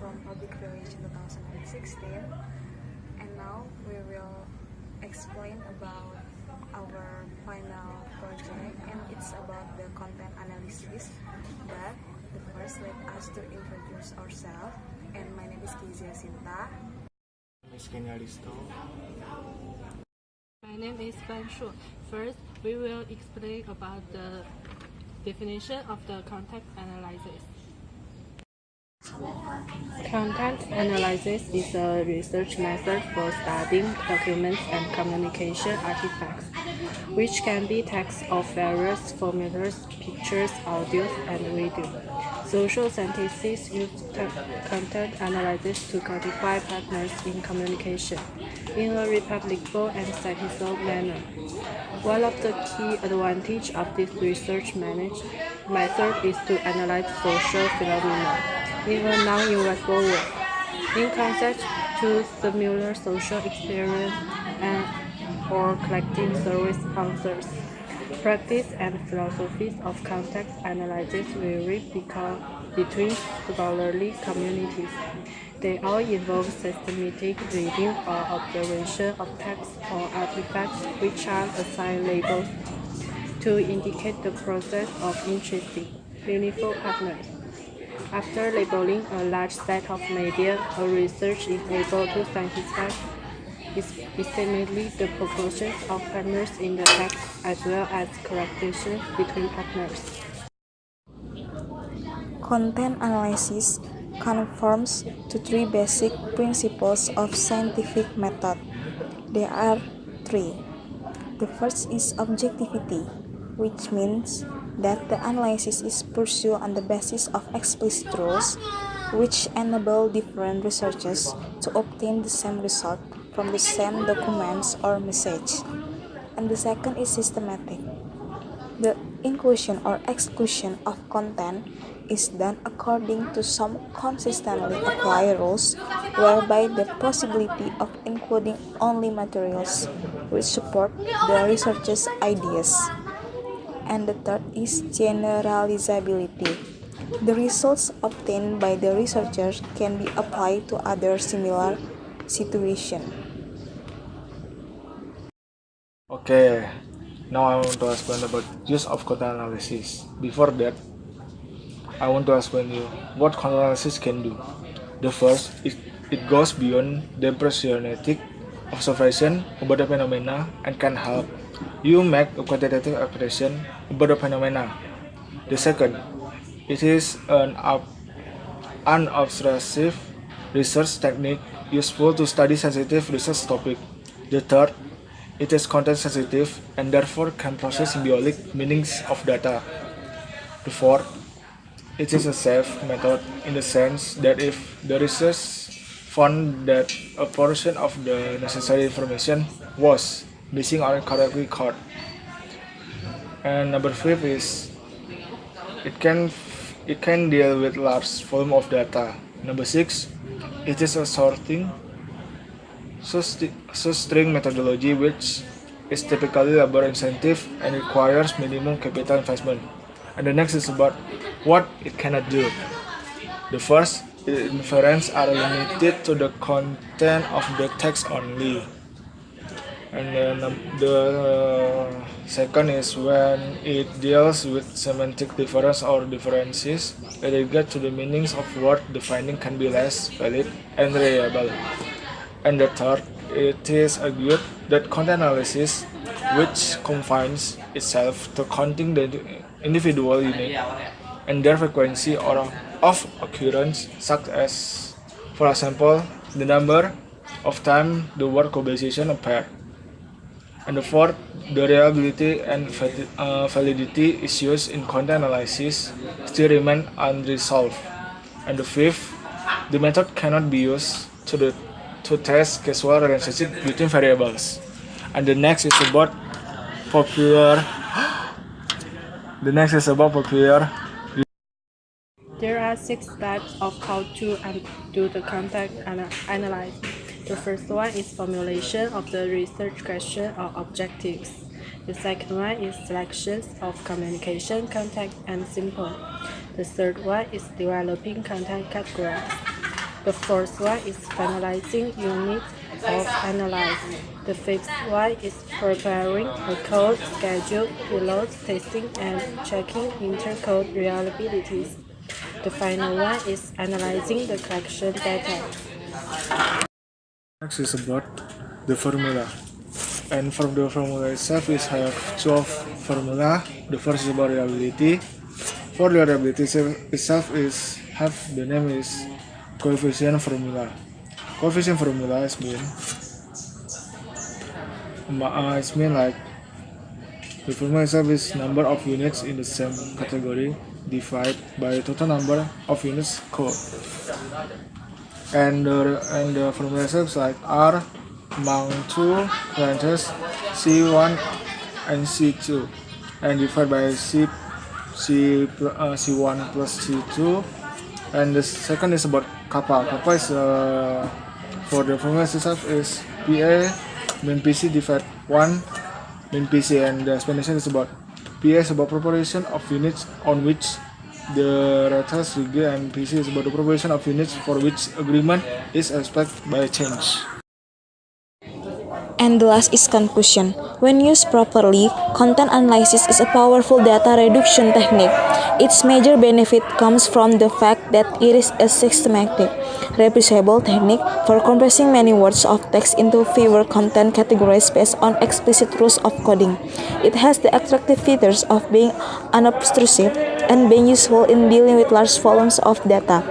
from Public Relations 2016, and now we will explain about our final project, and it's about the content analysis. But first, let us to introduce ourselves. And my name is Kizia Sinta. My name is Fan Shu. First, we will explain about the definition of the content analysis. Content analysis is a research method for studying documents and communication artifacts, which can be text of various formats, pictures, audio, and video. Social scientists use content analysis to quantify patterns in communication in a replicable and statistical manner. One of the key advantages of this research method is to analyze social phenomena in a non-invasive way. In concept, to simulate social experience or collecting service answers. Practice and philosophies of context analysis vary between scholarly communities. They all involve systematic reading or observation of texts or artifacts which are assigned labels to indicate the process of interesting, meaningful patterns. After labeling a large set of media, a researcher is able to estimate the proportions of patterns in the text as well as correlations between patterns. Content analysis conforms to three basic principles of scientific method. There are three. The first is objectivity, which means that the analysis is pursued on the basis of explicit rules, which enable different researchers to obtain the same result from the same documents or message. And the second is systematic. The inclusion or exclusion of content is done according to some consistently applied rules, whereby the possibility of including only materials which support the researcher's ideas. And the third is generalizability. The results obtained by the researchers can be applied to other similar situations. Okay, now I want to explain about use of content analysis. Before that, I want to explain you what content analysis can do. The first, it goes beyond the impressionistic observation about the phenomena and can help you make a quantitative application about the phenomena. The second, it is an unobtrusive research technique useful to study sensitive research topic. The third, it is content sensitive and therefore can process symbolic meanings of data. The fourth, it is a safe method in the sense that if the research found that a portion of the necessary information was missing or incorrectly caught. And number 5 is it can deal with large volume of data. Number 6, it is a sorting string methodology which is typically labor intensive and requires minimum capital investment. And the next is about what it cannot do. The first, the inference are limited to the content of the text only. And then the second is when it deals with semantic difference or differences with regard to the meanings of word, the finding can be less valid and reliable. And the third, it is argued that content analysis, which confines itself to counting the individual unit and their frequency or of occurrence, such as, for example, the number of times the word globalization appear. And the fourth, the reliability and validity issues in content analysis still remain unresolved. And the fifth, the method cannot be used to test causal relationship between variables. And the next is about popular. There are 6 types of how to do the content analysis. The first one is formulation of the research question or objectives. The second one is selections of communication content and symbol. The third one is developing content categories. The fourth one is finalizing unit of analysis. The fifth one is preparing a code schedule, pilot testing, and checking intercode reliabilities. The final one is analyzing the collection data. Next is about the formula. And from the formula itself, we have 12 formula. The first is about reliability. For reliability itself is have the name is coefficient formula. Coefficient formula is mean like the formula itself is number of units in the same category divided by total number of units code. And the formula itself is like R among two branches C1 and C2 and divided by C1 plus C2. And the second is about kappa. Kappa is for the formula itself is PA min PC divided 1 min PC, and the explanation is about PA is about proportion of units on which the rate rigid, and PC is about the proportion of units for which agreement is expected by change. And the last is conclusion. When used properly, content analysis is a powerful data reduction technique. Its major benefit comes from the fact that it is a systematic, reproducible technique for compressing many words of text into fewer content categories based on explicit rules of coding. It has the attractive features of being unobtrusive and being useful in dealing with large volumes of data.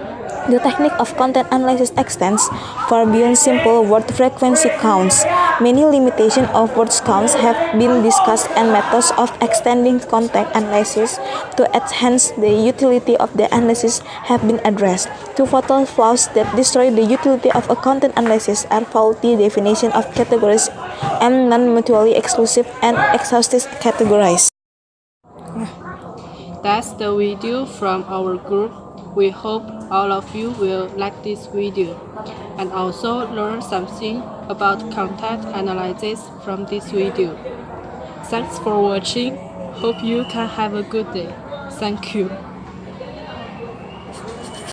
The technique of content analysis extends far beyond simple word frequency counts. Many limitations of word counts have been discussed, and methods of extending content analysis to enhance the utility of the analysis have been addressed. Two fatal flaws that destroy the utility of a content analysis are faulty definition of categories and non-mutually exclusive and exhaustive categories. That's the video from our group. We hope all of you will like this video and also learn something about content analysis from this video. Thanks for watching. Hope you can have a good day. Thank you.